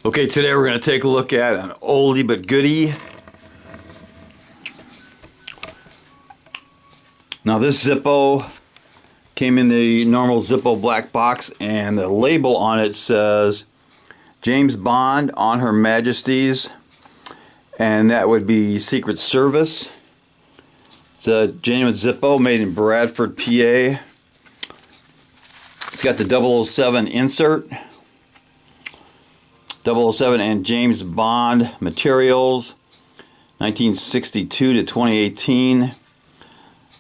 Okay, today we're going to take a look at an oldie but goodie. Now this Zippo came in the normal Zippo black box, and the label on it says James Bond on Her Majesty's, and that would be Secret Service. It's a genuine Zippo made in Bradford, PA. It's got the 007 insert. 007 and James Bond materials, 1962 to 2018,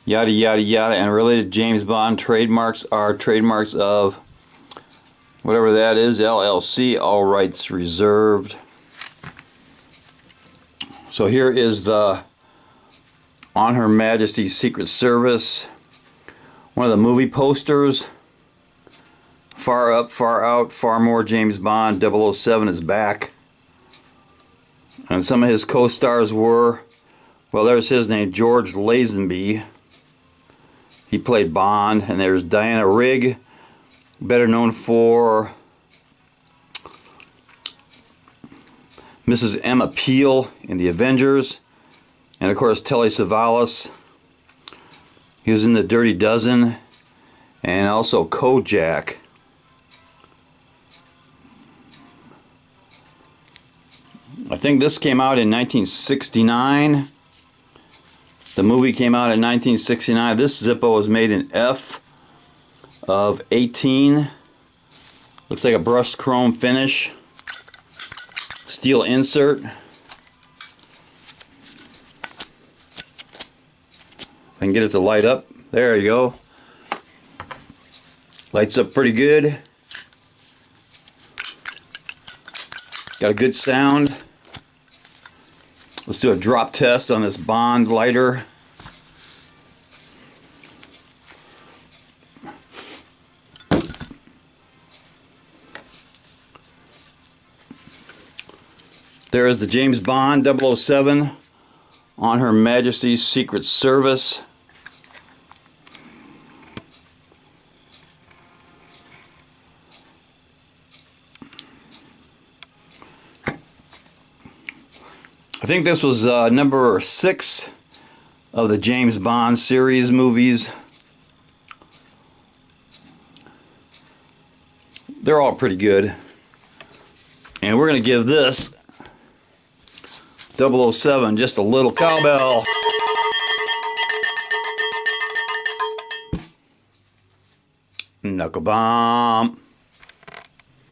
yada yada yada, and related James Bond trademarks are trademarks of whatever that is, LLC, all rights reserved. So here is the On Her Majesty's Secret Service, one of the movie posters. Far up, far out, far more James Bond. 007 is back. And some of his co-stars were, well, there's his name, George Lazenby. He played Bond. And there's Diana Rigg, better known for Mrs. Emma Peel in The Avengers. And of course, Telly Savalas. He was in The Dirty Dozen. And also Kojak. I think this came out in 1969. The movie came out in 1969. This Zippo was made in F of 18. Looks like a brushed chrome finish. Steel insert. If I can get it to light up. There you go. Lights up pretty good. Got a good sound. Let's do a drop test on this Bond lighter. There is the James Bond 007 on Her Majesty's Secret Service. I think this was number 6 of the James Bond series movies. They're all pretty good. And we're going to give this 007 just a little cowbell. Knuckle bomb.